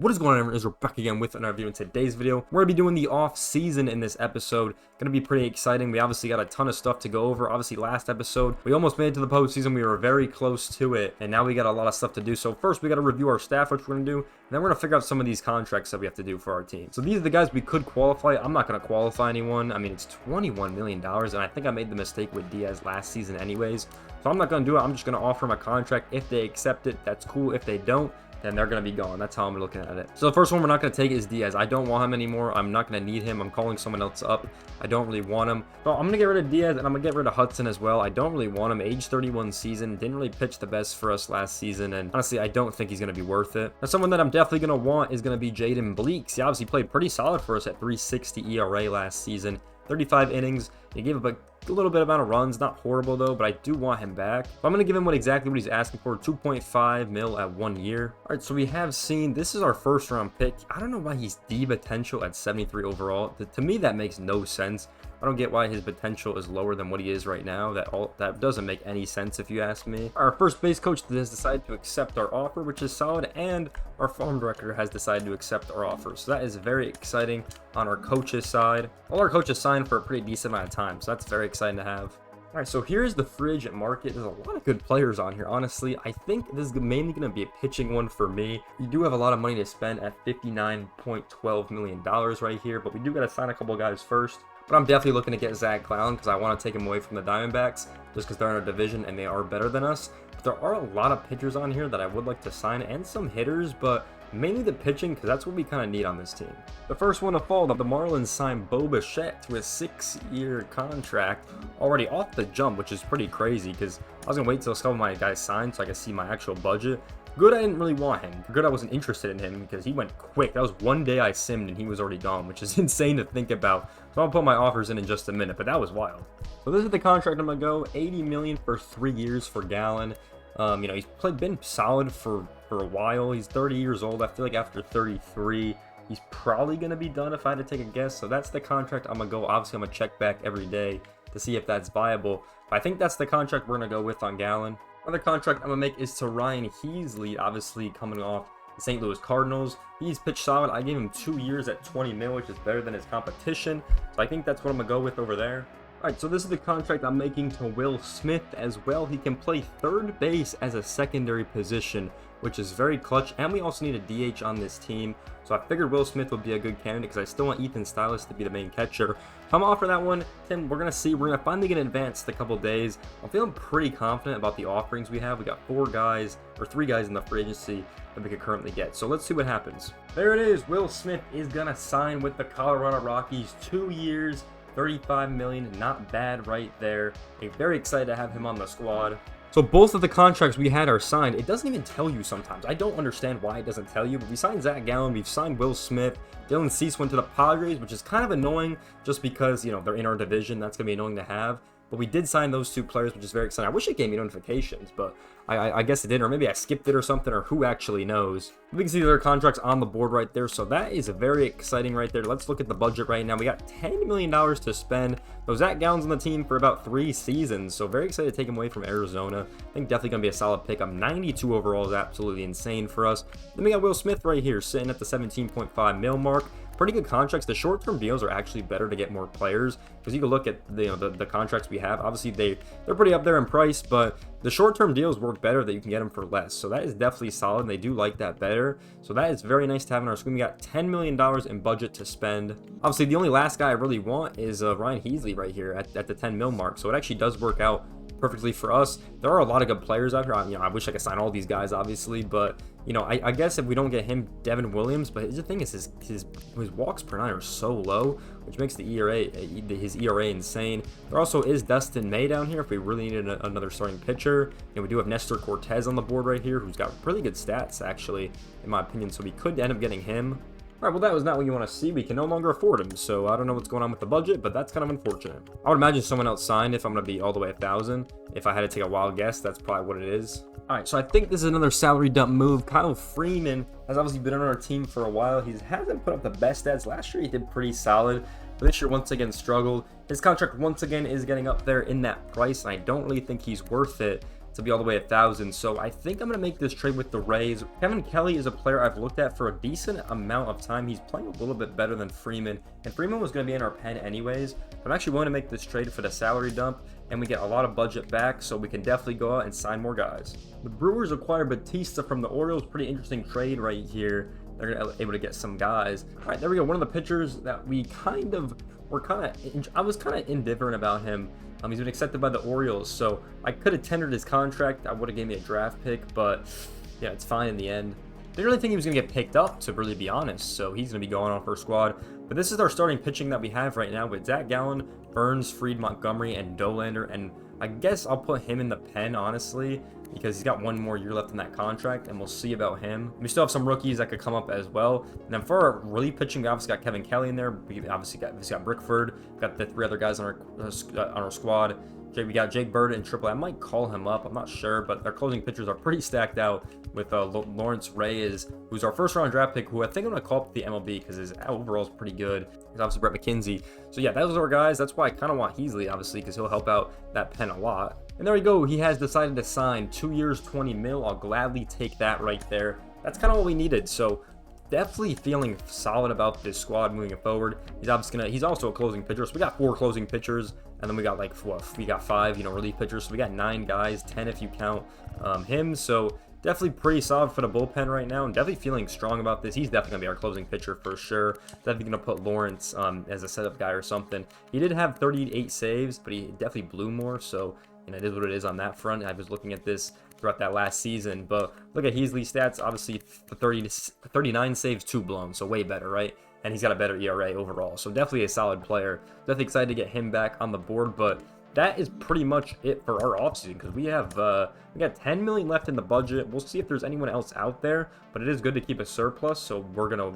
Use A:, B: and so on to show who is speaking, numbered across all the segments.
A: What is going on, everyone? We're back again with another video. In today's video, we're going to be doing the off season in this episode. Going to be pretty exciting. We obviously got a ton of stuff to go over. Obviously, last episode, we almost made it to the postseason. We were very close to it, and now we got a lot of stuff to do. So first, we got to review our staff, which we're going to do, and then we're going to figure out some of these contracts that we have to do for our team. So these are the guys we could qualify. I'm not going to qualify anyone. I mean, it's $21 million, and I think I made the mistake with Diaz last season anyways. So I'm not going to do it. I'm just going to offer them a contract. If they accept it, that's cool. If they don't, then they're going to be gone. That's how I'm looking at it. So the first one we're not going to take is Diaz. I don't want him anymore. I'm not going to need him. I'm calling someone else up. I don't really want him. So I'm going to get rid of Diaz, and I'm going to get rid of Hudson as well. I don't really want him. Age 31 season. Didn't really pitch the best for us last season, and honestly, I don't think he's going to be worth it. Now, someone that I'm definitely going to want is going to be Jaden Bleeks. He obviously played pretty solid for us at 3.60 ERA last season. 35 innings. He gave up a little bit amount of runs, not horrible though, but I do want him back. So I'm going to give him exactly what he's asking for, 2.5 mil at 1 year. All right, so we have seen, this is our first round pick. I don't know why he's D potential at 73 overall. To me, that makes no sense. I don't get why his potential is lower than what he is right now. That doesn't make any sense if you ask me. Our first base coach has decided to accept our offer, which is solid, and our farm director has decided to accept our offer. So that is very exciting on our coach's side. All our coaches signed for a pretty decent amount of time, so that's very exciting to have. All right, so here's the free agent market. There's a lot of good players on here, honestly. I think this is mainly going to be a pitching one for me. We do have a lot of money to spend at $59.12 million right here, but we do got to sign a couple guys first. But I'm definitely looking to get Zach Gallen because I want to take him away from the Diamondbacks just because they're in our division and they are better than us. But there are a lot of pitchers on here that I would like to sign and some hitters, but mainly the pitching because that's what we kind of need on this team. The first one to fall, the Marlins signed Bo Bichette to a 6-year contract already off the jump, which is pretty crazy because I was going to wait till a couple of my guys signed so I could see my actual budget. Good, I didn't really want him. Good, I wasn't interested in him because he went quick. That was one day I simmed and he was already gone, which is insane to think about. So I'll put my offers in just a minute, but that was wild. So this is the contract I'm going to go. $80 million for 3 years for Gallen. He's been solid for a while. He's 30 years old. I feel like after 33, he's probably going to be done if I had to take a guess. So that's the contract I'm going to go. Obviously, I'm going to check back every day to see if that's viable. But I think that's the contract we're going to go with on Gallen. Another contract I'm going to make is to Ryan Heasley, obviously coming off the St. Louis Cardinals. He's pitched solid. I gave him 2 years at $20 million, which is better than his competition. So I think that's what I'm going to go with over there. Alright, so this is the contract I'm making to Will Smith as well. He can play third base as a secondary position, which is very clutch. And we also need a DH on this team. So I figured Will Smith would be a good candidate because I still want Ethan Styles to be the main catcher. So I'm off for that one. Tim, we're going to see. We're going to finally get advanced a couple days. I'm feeling pretty confident about the offerings we have. We got 3 guys in the free agency that we could currently get. So let's see what happens. There it is. Will Smith is going to sign with the Colorado Rockies. 2 years. $35 million, not bad right there. I'm very excited to have him on the squad. So both of the contracts we had are signed. It doesn't even tell you sometimes. I don't understand why it doesn't tell you, but we signed Zach Gallen, we've signed Will Smith. Dylan Cease went to the Padres, which is kind of annoying just because, they're in our division. That's going to be annoying to have. But we did sign those 2 players, which is very exciting. I wish it gave me notifications, but I guess it didn't, or maybe I skipped it or something, or who actually knows. We can see their contracts on the board right there, so that is very exciting right there. Let's look at the budget right now. We got $10 million to spend. So Zach Gallen's on the team for about 3 seasons, so very excited to take him away from Arizona. I think definitely going to be a solid pick. 92 overall is absolutely insane for us. Then we got Will Smith right here, sitting at the 17.5 mil mark. Pretty good contracts. The short-term deals are actually better to get more players because you can look at the contracts we have. Obviously, they're pretty up there in price, but the short-term deals work better that you can get them for less. So that is definitely solid. They do like that better. So that is very nice to have in our screen. We got $10 million in budget to spend. Obviously, the only last guy I really want is Ryan Heasley right here at the 10 mil mark. So it actually does work out perfectly for us. There are a lot of good players out here. I wish I could sign all these guys, obviously, but I guess if we don't get him, Devin Williams. But the thing is, his walks per 9 are so low, which makes his ERA insane. There also is Dustin May down here if we really needed another starting pitcher. We do have Nestor Cortez on the board right here, who's got really good stats actually, in my opinion. So we could end up getting him. All right, well, that was not what you want to see. We can no longer afford him, so I don't know what's going on with the budget, but that's kind of unfortunate. I would imagine someone else signed if I'm going to be all the way 1,000. If I had to take a wild guess, that's probably what it is. All right, so I think this is another salary dump move. Kyle Freeman has obviously been on our team for a while. He hasn't put up the best stats. Last year, he did pretty solid, but this year, once again, struggled. His contract, once again, is getting up there in that price, and I don't really think he's worth it. to be all the way 1,000. So I think I'm going to make this trade with the Rays. Kevin Kelly is a player I've looked at for a decent amount of time. He's playing a little bit better than Freeman, and Freeman was going to be in our pen anyways. I'm actually willing to make this trade for the salary dump, and we get a lot of budget back, so we can definitely go out and sign more guys. The Brewers acquire Batista from the Orioles. Pretty interesting trade right here. They're able to get some guys. All right, there we go. One of the pitchers that we I was kind of indifferent about him. He's been accepted by the Orioles, so I could have tendered his contract. I would have gave me a draft pick, but yeah, it's fine in the end. Didn't really think he was going to get picked up, to really be honest, so he's going to be going on for a squad. But this is our starting pitching that we have right now with Zach Gallen, Burns, Fried, Montgomery, and Dollander, and I guess I'll put him in the pen, honestly, because he's got one more year left in that contract, and we'll see about him. We still have some rookies that could come up as well. And then for our relief pitching, we obviously got Kevin Kelly in there. We obviously got Brickford. We got the 3 other guys on our squad. We got Jake Bird in AAA. I might call him up. I'm not sure, but their closing pitchers are pretty stacked out with Lawrence Reyes, who's our first-round draft pick, who I think I'm going to call up the MLB because his overall is pretty good. There's obviously Brett McKenzie. So yeah, those are our guys. That's why I kind of want Heasley, obviously, because he'll help out that pen a lot. And there we go. He has decided to sign 2 years, 20 mil. I'll gladly take that right there. That's kind of what we needed. So definitely feeling solid about this squad moving forward. He's also a closing pitcher. So we got 4 closing pitchers, and then we got we got 5, relief pitchers. So we got 9 guys, 10 if you count him. So definitely pretty solid for the bullpen right now, and definitely feeling strong about this. He's definitely going to be our closing pitcher for sure. Definitely going to put Lawrence as a setup guy or something. He did have 38 saves, but he definitely blew more, so it is what it is on that front. I was looking at this throughout that last season, but look at Heasley's stats. Obviously, 39 saves, 2 blown, so way better, right? And he's got a better ERA overall, so definitely a solid player. Definitely excited to get him back on the board, but that is pretty much it for our offseason, because we got 10 million left in the budget. We'll see if there's anyone else out there, but it is good to keep a surplus, so we're gonna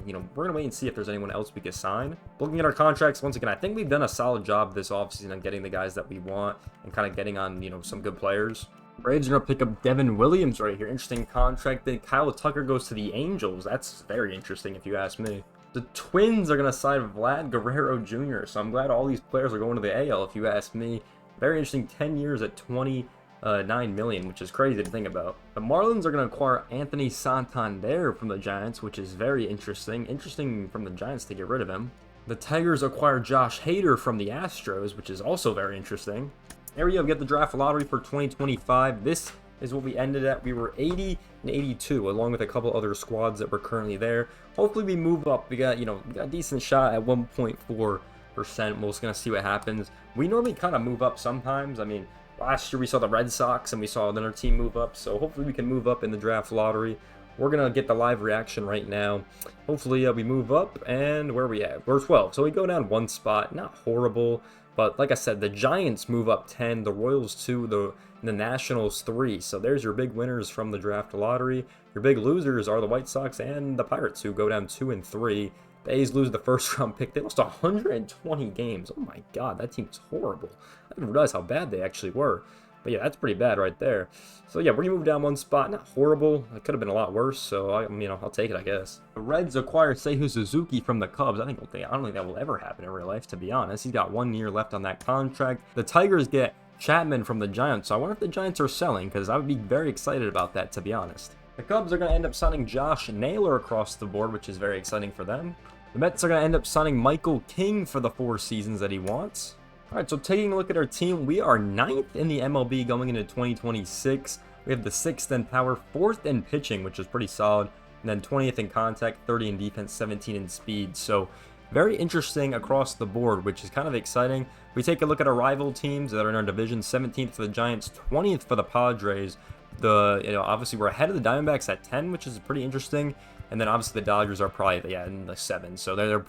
A: wait and see if there's anyone else we can sign. Looking at our contracts once again, I think we've done a solid job this offseason on getting the guys that we want and kind of getting on some good players. Braves are gonna pick up Devin Williams right here. Interesting contract. Then Kyle Tucker goes to the Angels. That's very interesting if you ask me. The Twins are gonna sign Vlad Guerrero Jr., so I'm glad all these players are going to the AL if you ask me. Very interesting, 10 years at 29 million, which is crazy to think about. The Marlins are going to acquire Anthony Santander from the Giants, which is very interesting. Interesting from the Giants to get rid of him. The Tigers acquire Josh Hader from the Astros, which is also very interesting. There we go, we get the draft lottery for 2025. This is what we ended at. We were 80 and 82, along with a couple other squads that were currently there. Hopefully we move up. We got, we got a decent shot at 1.4%. We're just gonna see what happens. We normally kind of move up sometimes. I mean, last year we saw the Red Sox and we saw another team move up, so hopefully we can move up in the draft lottery. We're gonna get the live reaction right now. Hopefully we move up, and where are we at? We're 12, so we go down 1 spot. Not horrible, but like I said, the Giants move up 10, the Royals 2, the Nationals 3. So there's your big winners from the draft lottery. Your big losers are the White Sox and the Pirates, who go down 2 and 3. The A's lose the first-round pick. They lost 120 games. Oh my god, that team's horrible. I didn't realize how bad they actually were. But yeah, that's pretty bad right there. So yeah, we're going to move down 1 spot. Not horrible. It could have been a lot worse, so I'll take it, I guess. The Reds acquire Seiya Suzuki from the Cubs. I don't think that will ever happen in real life, to be honest. He's got 1 year left on that contract. The Tigers get Chapman from the Giants, so I wonder if the Giants are selling, because I would be very excited about that, to be honest. The Cubs are going to end up signing Josh Naylor across the board, which is very exciting for them. The Mets are going to end up signing Michael King for the 4 seasons that he wants. All right, so taking a look at our team, we are 9th in the MLB going into 2026. We have the 6th in power, 4th in pitching, which is pretty solid, and then 20th in contact, 30 in defense, 17 in speed. So very interesting across the board, which is kind of exciting. We take a look at our rival teams that are in our division. 17th for the Giants, 20th for the Padres. Obviously we're ahead of the Diamondbacks at 10, which is pretty interesting. And then obviously the Dodgers are probably in the 7, so they're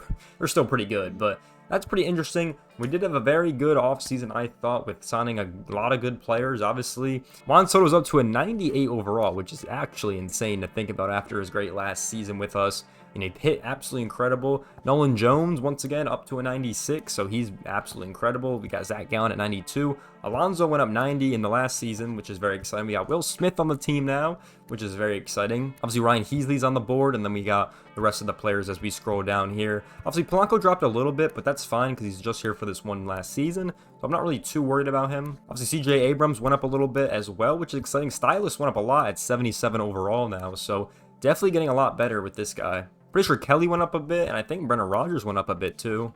A: still pretty good, but that's pretty interesting. We did have a very good offseason, I thought, with signing a lot of good players, obviously. Juan Soto's up to a 98 overall, which is actually insane to think about after his great last season with us. And he hit absolutely incredible. Nolan Jones, once again, up to a 96, so he's absolutely incredible. We got Zach Gallen at 92. Alonso went up 90 in the last season, which is very exciting. We got Will Smith on the team now, which is very exciting. Obviously, Ryan Heasley's on the board, and then we got the rest of the players as we scroll down here. Obviously, Polanco dropped a little bit, but that's fine because he's just here for this one last season. So I'm not really too worried about him. Obviously, CJ Abrams went up a little bit as well, which is exciting. Stylus went up a lot at 77 overall now. So definitely getting a lot better with this guy. Pretty sure Kelly went up a bit, and I think Brennan Rodgers went up a bit too.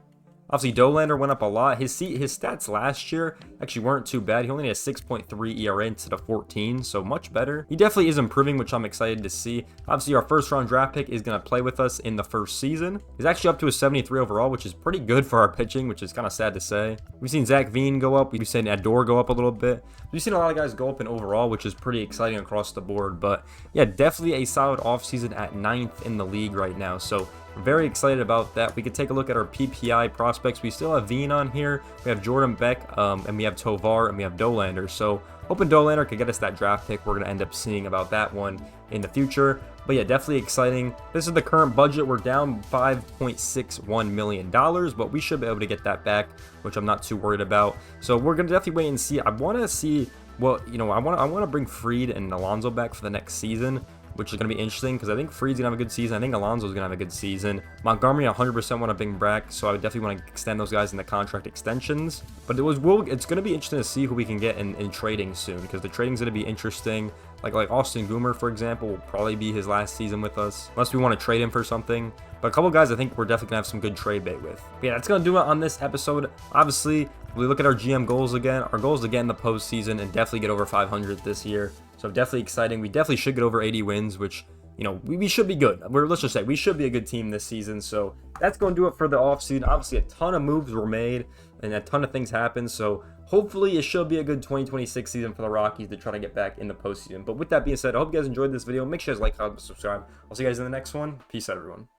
A: Obviously, Dolander went up a lot. His stats last year actually weren't too bad. He only had a 6.3 ERA instead of 14, so much better. He definitely is improving, which I'm excited to see. Obviously, our first-round draft pick is going to play with us in the first season. He's actually up to a 73 overall, which is pretty good for our pitching, which is kind of sad to say. We've seen Zach Veen go up. We've seen Adore go up a little bit. We've seen a lot of guys go up in overall, which is pretty exciting across the board. But yeah, definitely a solid offseason at 9th in the league right now. So we're very excited about that. We could take a look at our PPI prospects. We still have Veen on here. We have Jordan Beck, and we have Tovar, and we have Dolander. So hoping Dolander could get us that draft pick. We're going to end up seeing about that one in the future. But yeah, definitely exciting. This is the current budget. We're down $5.61 million, but we should be able to get that back, which I'm not too worried about. So we're going to definitely wait and see. I want to see, well, you know, I want to bring Fried and Alonso back for the next season, which is going to be interesting because I think Fried's going to have a good season. I think Alonso's going to have a good season. Montgomery, 100% want to bring back, so I would definitely want to extend those guys in the contract extensions. But it's going to be interesting to see who we can get in trading soon, because the trading's going to be interesting. Like Austin Goomer, for example, will probably be his last season with us, unless we want to trade him for something. But a couple guys I think we're definitely going to have some good trade bait with. But yeah, that's going to do it on this episode. Obviously, we look at our GM goals again. Our goal is to get in the postseason and definitely get over 500 this year. So definitely exciting. We definitely should get over 80 wins, which, you know, we should be good. Let's just say we should be a good team this season. So that's going to do it for the offseason. Obviously, a ton of moves were made and a ton of things happened. So hopefully it should be a good 2026 season for the Rockies to try to get back in the postseason. But with that being said, I hope you guys enjoyed this video. Make sure you guys like, comment, subscribe. I'll see you guys in the next one. Peace out, everyone.